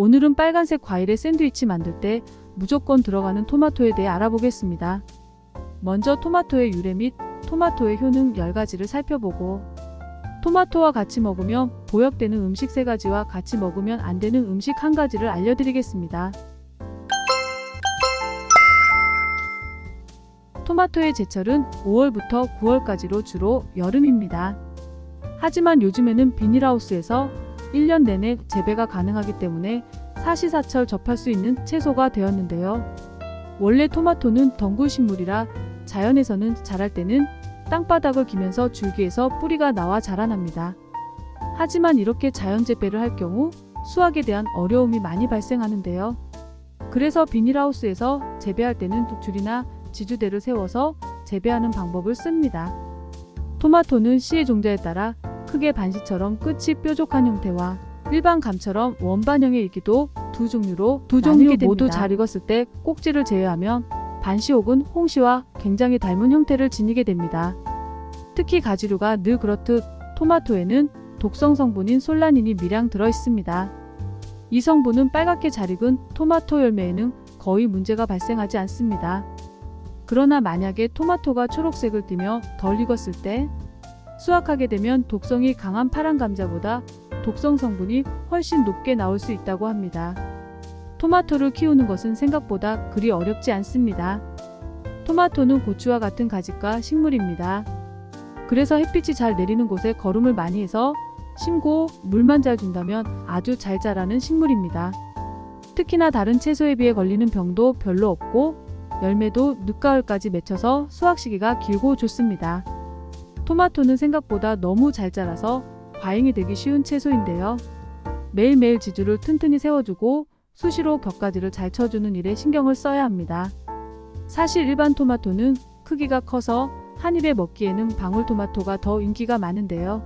오늘은 빨간색 과일의 샌드위치 만들 때 무조건 들어가는 토마토에 대해 알아보겠습니다. 먼저 토마토의 유래 및 토마토의 효능 10가지를 살펴보고, 토마토와 같이 먹으면 보역되는 음식 3가지와 같이 먹으면 안 되는 음식 1가지를 알려드리겠습니다. 토마토의 제철은 5월부터 9월까지로 주로 여름입니다. 하지만 요즘에는 비닐하우스에서 1년 내내 재배가 가능하기 때문에 사시사철 접할 수 있는 채소가 되었는데요. 원래 토마토는 덩굴식물이라 자연에서는 자랄 때는 땅바닥을 기면서 줄기에서 뿌리가 나와 자라납니다. 하지만 이렇게 자연 재배를 할 경우 수확에 대한 어려움이 많이 발생하는데요. 그래서 비닐하우스에서 재배할 때는 줄이나 지주대를 세워서 재배하는 방법을 씁니다. 토마토는 씨의 종자에 따라 크게 반시처럼 끝이 뾰족한 형태와 일반 감처럼 원반형의 이기도 두 종류 모두 잘 익었을 때 꼭지를 제외하면 반시 혹은 홍시와 굉장히 닮은 형태를 지니게 됩니다. 특히 가지류가 늘 그렇듯 토마토에는 독성 성분인 솔라닌이 미량 들어있습니다. 이 성분은 빨갛게 잘 익은 토마토 열매에는 거의 문제가 발생하지 않습니다. 그러나 만약에 토마토가 초록색을 띠며 덜 익었을 때 수확하게 되면 독성이 강한 파란 감자보다 독성 성분이 훨씬 높게 나올 수 있다고 합니다. 토마토를 키우는 것은 생각보다 그리 어렵지 않습니다. 토마토는 고추와 같은 가집과 식물입니다. 그래서 햇빛이 잘 내리는 곳에 거름을 많이 해서 심고 물만 잘 준다면 아주 잘 자라는 식물입니다. 특히나 다른 채소에 비해 걸리는 병도 별로 없고 열매도 늦가을까지 맺혀서 수확 시기가 길고 좋습니다. 토마토는 생각보다 너무 잘 자라서 과잉이 되기 쉬운 채소인데요. 매일매일 지주를 튼튼히 세워주고 수시로 격가지를 잘 쳐주는 일에 신경을 써야 합니다. 사실 일반 토마토는 크기가 커서 한 입에 먹기에는 방울토마토가 더 인기가 많은데요.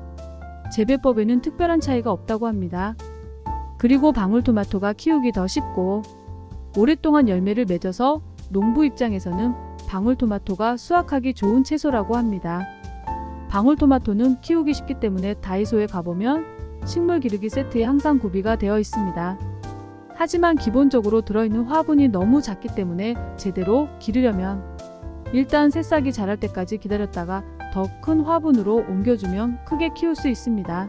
재배법에는 특별한 차이가 없다고 합니다. 그리고 방울토마토가 키우기 더 쉽고 오랫동안 열매를 맺어서 농부 입장에서는 방울토마토가 수확하기 좋은 채소라고 합니다. 방울토마토는 키우기 쉽기 때문에 다이소에 가보면 식물 기르기 세트에 항상 구비가 되어 있습니다. 하지만 기본적으로 들어있는 화분이 너무 작기 때문에 제대로 기르려면 일단 새싹이 자랄 때까지 기다렸다가 더 큰 화분으로 옮겨주면 크게 키울 수 있습니다.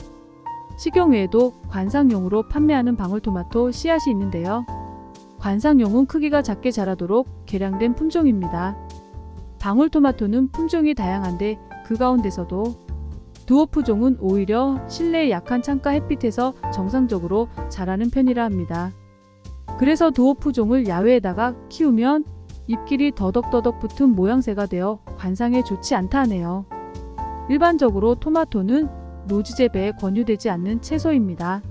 식용 외에도 관상용으로 판매하는 방울토마토 씨앗이 있는데요. 관상용은 크기가 작게 자라도록 개량된 품종입니다. 방울토마토는 품종이 다양한데 그 가운데서도 두어프종은 오히려 실내의 약한 창가 햇빛에서 정상적으로 자라는 편이라 합니다. 그래서 두어프종을 야외에다가 키우면 잎길이 더덕더덕 붙은 모양새가 되어 관상에 좋지 않다 하네요. 일반적으로 토마토는 노지 재배에 권유되지 않는 채소입니다.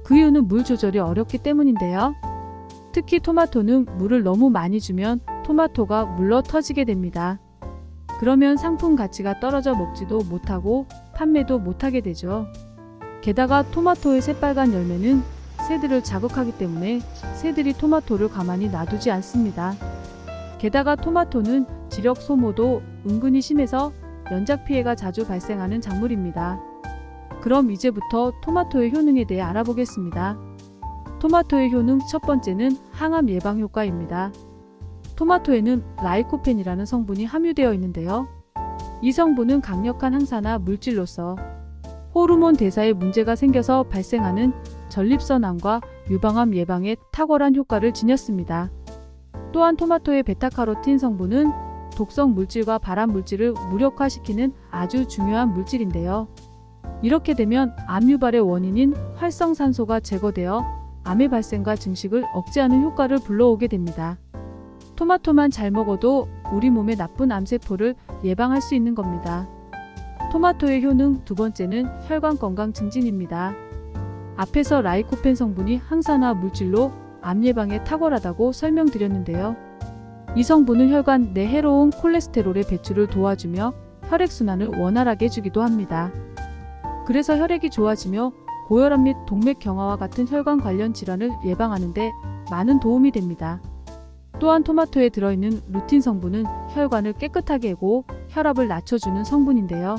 그 이유는 물 조절이 어렵기 때문인데요. 특히 토마토는 물을 너무 많이 주면 토마토가 물러 터지게 됩니다. 그러면 상품 가치가 떨어져 먹지도 못하고 판매도 못하게 되죠. 게다가 토마토의 새빨간 열매는 새들을 자극하기 때문에 새들이 토마토를 가만히 놔두지 않습니다. 게다가 토마토는 지력 소모도 은근히 심해서 연작 피해가 자주 발생하는 작물입니다. 그럼 이제부터 토마토의 효능에 대해 알아보겠습니다. 토마토의 효능 첫 번째는 항암 예방 효과입니다. 토마토에는 라이코펜이라는 성분이 함유되어 있는데요. 이 성분은 강력한 항산화 물질로서 호르몬 대사에 문제가 생겨서 발생하는 전립선암과 유방암 예방에 탁월한 효과를 지녔습니다. 또한 토마토의 베타카로틴 성분은 독성 물질과 발암 물질을 무력화시키는 아주 중요한 물질인데요. 이렇게 되면 암 유발의 원인인 활성산소가 제거되어 암의 발생과 증식을 억제하는 효과를 불러오게 됩니다. 토마토만 잘 먹어도 우리 몸에 나쁜 암세포를 예방할 수 있는 겁니다. 토마토의 효능 두 번째는 혈관 건강 증진입니다. 앞에서 라이코펜 성분이 항산화 물질로 암 예방에 탁월하다고 설명드렸는데요. 이 성분은 혈관 내 해로운 콜레스테롤의 배출을 도와주며 혈액순환을 원활하게 해주기도 합니다. 그래서 혈액이 좋아지며 고혈압 및 동맥 경화와 같은 혈관 관련 질환을 예방하는 데 많은 도움이 됩니다. 또한 토마토에 들어있는 루틴 성분은 혈관을 깨끗하게 하고 혈압을 낮춰주는 성분인데요.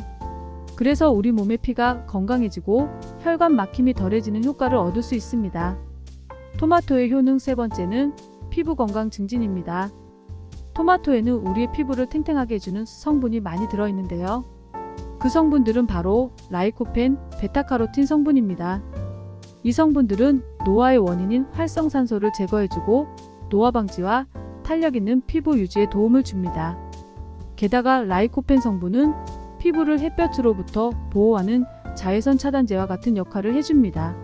그래서 우리 몸의 피가 건강해지고 혈관 막힘이 덜해지는 효과를 얻을 수 있습니다. 토마토의 효능 세 번째는 피부 건강 증진입니다. 토마토에는 우리의 피부를 탱탱하게 해주는 성분이 많이 들어있는데요. 그 성분들은 바로 라이코펜, 베타카로틴 성분입니다. 이 성분들은 노화의 원인인 활성산소를 제거해주고 노화 방지와 탄력 있는 피부 유지에 도움을 줍니다. 게다가 라이코펜 성분은 피부를 햇볕으로부터 보호하는 자외선 차단제와 같은 역할을 해줍니다.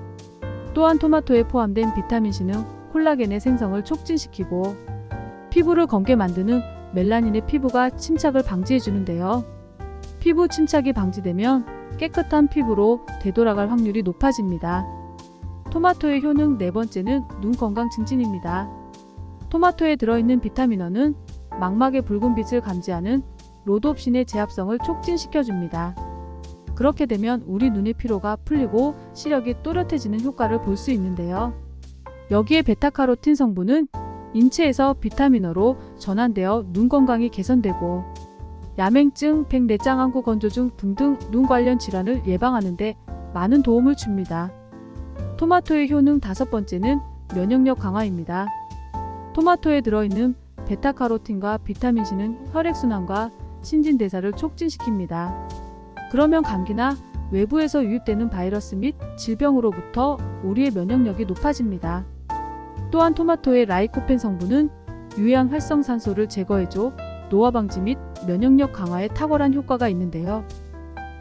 또한 토마토에 포함된 비타민C는 콜라겐의 생성을 촉진시키고 피부를 검게 만드는 멜라닌의 피부가 침착을 방지해주는데요. 피부 침착이 방지되면 깨끗한 피부로 되돌아갈 확률이 높아집니다. 토마토의 효능 네 번째는 눈 건강 증진입니다. 토마토에 들어있는 비타민어는 망막의 붉은 빛을 감지하는 로도옵신의 제합성을 촉진시켜줍니다. 그렇게 되면 우리 눈의 피로가 풀리고 시력이 또렷해지는 효과를 볼 수 있는데요. 여기에 베타카로틴 성분은 인체에서 비타민어로 전환되어 눈 건강이 개선되고 야맹증, 백내장 안구 건조증 등등 눈 관련 질환을 예방하는 데 많은 도움을 줍니다. 토마토의 효능 다섯 번째는 면역력 강화입니다. 토마토에 들어있는 베타카로틴과 비타민C는 혈액순환과 신진대사를 촉진시킵니다. 그러면 감기나 외부에서 유입되는 바이러스 및 질병으로부터 우리의 면역력이 높아집니다. 또한 토마토의 라이코펜 성분은 유해한 활성산소를 제거해줘 노화 방지 및 면역력 강화에 탁월한 효과가 있는데요.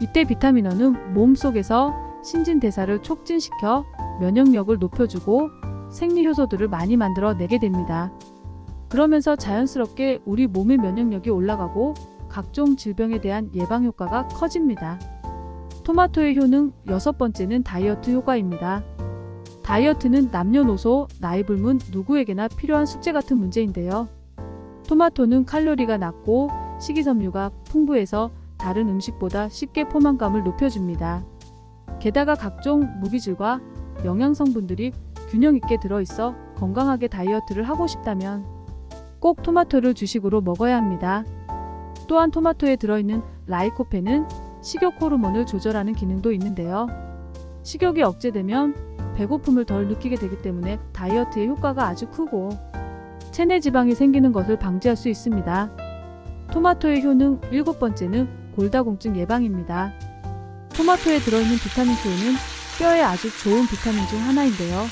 이때 비타민어는 몸속에서 신진대사를 촉진시켜 면역력을 높여주고 생리효소들을 많이 만들어내게 됩니다. 그러면서 자연스럽게 우리 몸의 면역력이 올라가고 각종 질병에 대한 예방 효과가 커집니다. 토마토의 효능 여섯 번째는 다이어트 효과입니다. 다이어트는 남녀노소, 나이 불문 누구에게나 필요한 숙제 같은 문제인데요. 토마토는 칼로리가 낮고 식이섬유가 풍부해서 다른 음식보다 쉽게 포만감을 높여줍니다. 게다가 각종 무기질과 영양성분들이 균형 있게 들어있어 건강하게 다이어트를 하고 싶다면 꼭 토마토를 주식으로 먹어야 합니다. 또한 토마토에 들어있는 라이코펜은 식욕 호르몬을 조절하는 기능도 있는데요. 식욕이 억제되면 배고픔을 덜 느끼게 되기 때문에 다이어트의 효과가 아주 크고 체내 지방이 생기는 것을 방지할 수 있습니다. 토마토의 효능 일곱 번째는 골다공증 예방입니다. 토마토에 들어있는 비타민 K는 뼈에 아주 좋은 비타민 중 하나인데요.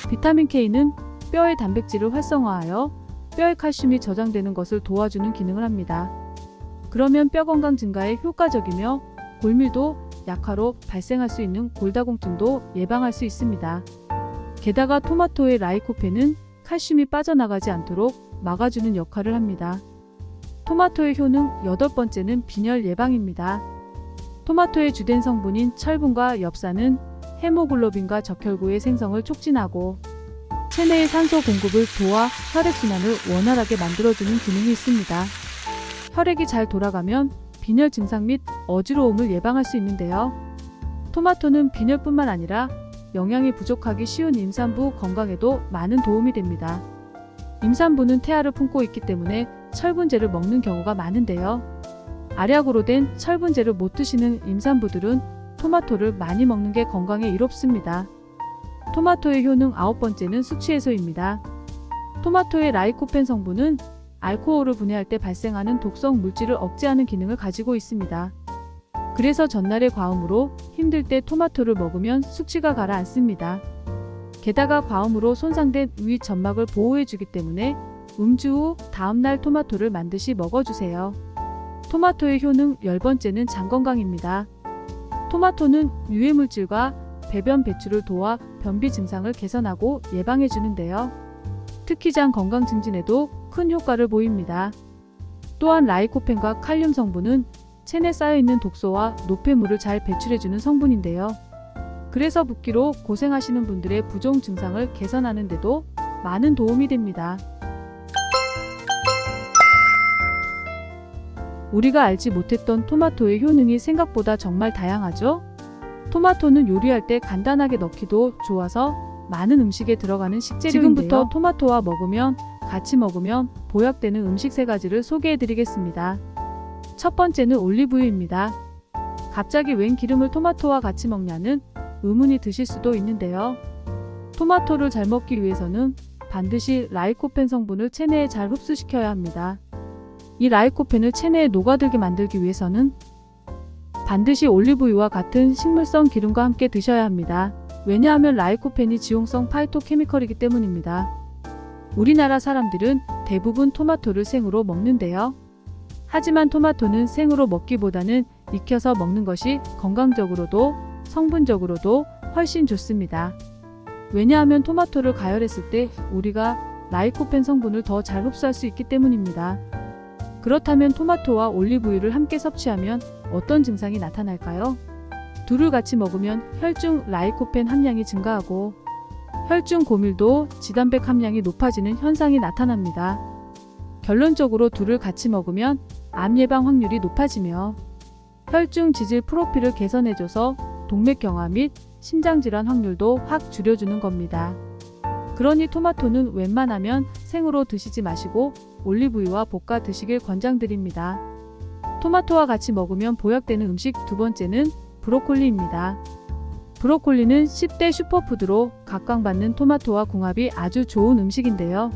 비타민 K는 뼈의 단백질을 활성화하여 뼈의 칼슘이 저장되는 것을 도와주는 기능을 합니다. 그러면 뼈 건강 증가에 효과적이며 골밀도 약화로 발생할 수 있는 골다공증도 예방할 수 있습니다. 게다가 토마토의 라이코펜은 칼슘이 빠져나가지 않도록 막아주는 역할을 합니다. 토마토의 효능 여덟 번째는 빈혈 예방입니다. 토마토의 주된 성분인 철분과 엽산은 헤모글로빈과 적혈구의 생성을 촉진하고 체내의 산소 공급을 도와 혈액순환을 원활하게 만들어주는 기능이 있습니다. 혈액이 잘 돌아가면 빈혈 증상 및 어지러움을 예방할 수 있는데요. 토마토는 빈혈뿐만 아니라 영양이 부족하기 쉬운 임산부 건강에도 많은 도움이 됩니다. 임산부는 태아를 품고 있기 때문에 철분제를 먹는 경우가 많은데요. 알약으로 된 철분제를 못 드시는 임산부들은 토마토를 많이 먹는 게 건강에 이롭습니다. 토마토의 효능 아홉 번째는 수치 해소입니다. 토마토의 라이코펜 성분은 알코올을 분해할 때 발생하는 독성 물질을 억제하는 기능을 가지고 있습니다. 그래서 전날의 과음으로 힘들 때 토마토를 먹으면 숙취가 가라앉습니다. 게다가 과음으로 손상된 위 점막을 보호해주기 때문에 음주 후 다음날 토마토를 반드시 먹어주세요. 토마토의 효능 열 번째는 장 건강입니다. 토마토는 유해물질과 배변 배출을 도와 변비 증상을 개선하고 예방해주는데요. 특히 장 건강 증진에도 큰 효과를 보입니다. 또한 라이코펜과 칼륨 성분은 체내 쌓여있는 독소와 노폐물을 잘 배출해주는 성분인데요. 그래서 붓기로 고생하시는 분들의 부종 증상을 개선하는 데도 많은 도움이 됩니다. 우리가 알지 못했던 토마토의 효능이 생각보다 정말 다양하죠? 토마토는 요리할 때 간단하게 넣기도 좋아서 많은 음식에 들어가는 식재료인데요. 지금부터 토마토와 같이 먹으면 보약되는 음식 세 가지를 소개해드리겠습니다. 첫 번째는 올리브유입니다. 갑자기 웬 기름을 토마토와 같이 먹냐는 의문이 드실 수도 있는데요. 토마토를 잘 먹기 위해서는 반드시 라이코펜 성분을 체내에 잘 흡수시켜야 합니다. 이 라이코펜을 체내에 녹아들게 만들기 위해서는 반드시 올리브유와 같은 식물성 기름과 함께 드셔야 합니다. 왜냐하면 라이코펜이 지용성 파이토케미컬이기 때문입니다. 우리나라 사람들은 대부분 토마토를 생으로 먹는데요. 하지만 토마토는 생으로 먹기보다는 익혀서 먹는 것이 건강적으로도 성분적으로도 훨씬 좋습니다. 왜냐하면 토마토를 가열했을 때 우리가 라이코펜 성분을 더 잘 흡수할 수 있기 때문입니다. 그렇다면 토마토와 올리브유를 함께 섭취하면 어떤 증상이 나타날까요? 둘을 같이 먹으면 혈중 라이코펜 함량이 증가하고 혈중 고밀도 지단백 함량이 높아지는 현상이 나타납니다. 결론적으로 둘을 같이 먹으면 암 예방 확률이 높아지며 혈중 지질 프로필을 개선해줘서 동맥경화 및 심장질환 확률도 확 줄여주는 겁니다. 그러니 토마토는 웬만하면 생으로 드시지 마시고 올리브유와 볶아 드시길 권장드립니다. 토마토와 같이 먹으면 보약되는 음식 두 번째는 브로콜리입니다. 브로콜리는 10대 슈퍼푸드로 각광받는 토마토와 궁합이 아주 좋은 음식인데요.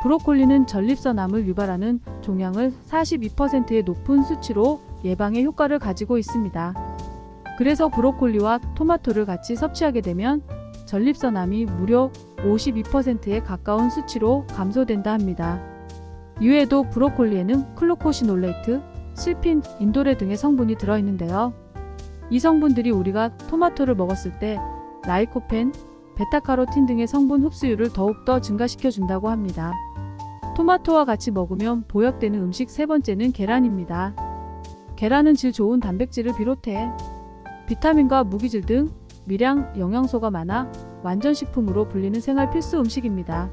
브로콜리는 전립선암을 유발하는 종양을 42%의 높은 수치로 예방의 효과를 가지고 있습니다. 그래서 브로콜리와 토마토를 같이 섭취하게 되면 전립선암이 무려 52%에 가까운 수치로 감소된다 합니다. 이외에도 브로콜리에는 클로코시놀레이트, 실핀, 인도레 등의 성분이 들어있는데요. 이 성분들이 우리가 토마토를 먹었을 때 라이코펜, 베타카로틴 등의 성분 흡수율을 더욱더 증가시켜준다고 합니다. 토마토와 같이 먹으면 보약되는 음식 세 번째는 계란입니다. 계란은 질 좋은 단백질을 비롯해 비타민과 무기질 등 미량 영양소가 많아 완전식품으로 불리는 생활 필수 음식입니다.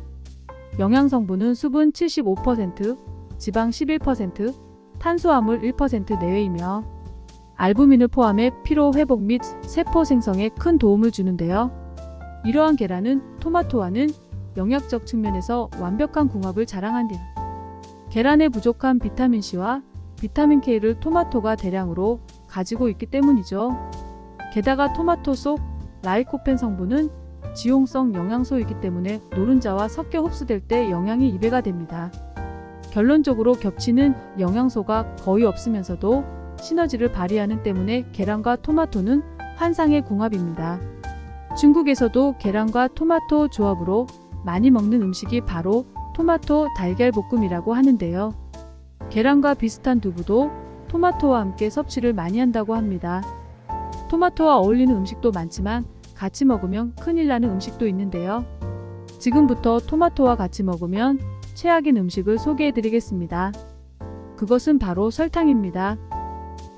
영양성분은 수분 75%, 지방 11%, 탄수화물 1% 내외이며 알부민을 포함해 피로 회복 및 세포 생성에 큰 도움을 주는데요. 이러한 계란은 토마토와는 영양적 측면에서 완벽한 궁합을 자랑한다. 계란에 부족한 비타민C와 비타민K를 토마토가 대량으로 가지고 있기 때문이죠. 게다가 토마토 속 라이코펜 성분은 지용성 영양소이기 때문에 노른자와 섞여 흡수될 때 영양이 2배가 됩니다. 결론적으로 겹치는 영양소가 거의 없으면서도 시너지를 발휘하는 때문에 계란과 토마토는 환상의 궁합입니다. 중국에서도 계란과 토마토 조합으로 많이 먹는 음식이 바로 토마토 달걀 볶음이라고 하는데요. 계란과 비슷한 두부도 토마토와 함께 섭취를 많이 한다고 합니다. 토마토와 어울리는 음식도 많지만 같이 먹으면 큰일 나는 음식도 있는데요. 지금부터 토마토와 같이 먹으면 최악인 음식을 소개해 드리겠습니다. 그것은 바로 설탕입니다.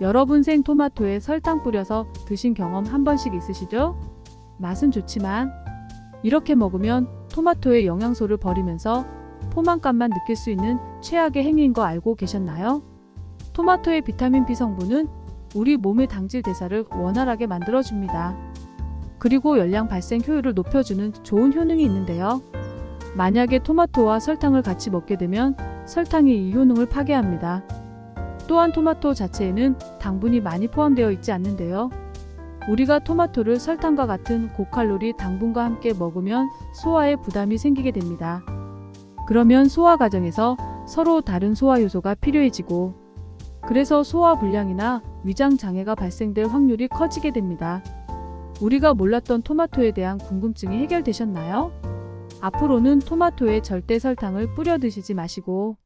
여러분 생토마토에 설탕 뿌려서 드신 경험 한 번씩 있으시죠? 맛은 좋지만 이렇게 먹으면 토마토의 영양소를 버리면서 포만감만 느낄 수 있는 최악의 행위인 거 알고 계셨나요? 토마토의 비타민 B 성분은 우리 몸의 당질 대사를 원활하게 만들어줍니다. 그리고 열량 발생 효율을 높여주는 좋은 효능이 있는데요. 만약에 토마토와 설탕을 같이 먹게 되면 설탕이 이 효능을 파괴합니다. 또한 토마토 자체에는 당분이 많이 포함되어 있지 않는데요. 우리가 토마토를 설탕과 같은 고칼로리 당분과 함께 먹으면 소화에 부담이 생기게 됩니다. 그러면 소화 과정에서 서로 다른 소화 요소가 필요해지고 그래서 소화 불량이나 위장 장애가 발생될 확률이 커지게 됩니다. 우리가 몰랐던 토마토에 대한 궁금증이 해결되셨나요? 앞으로는 토마토에 절대 설탕을 뿌려 드시지 마시고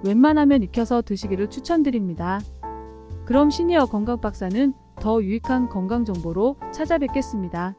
웬만하면 익혀서 드시기를 추천드립니다. 그럼 시니어 건강 박사는 더 유익한 건강 정보로 찾아뵙겠습니다.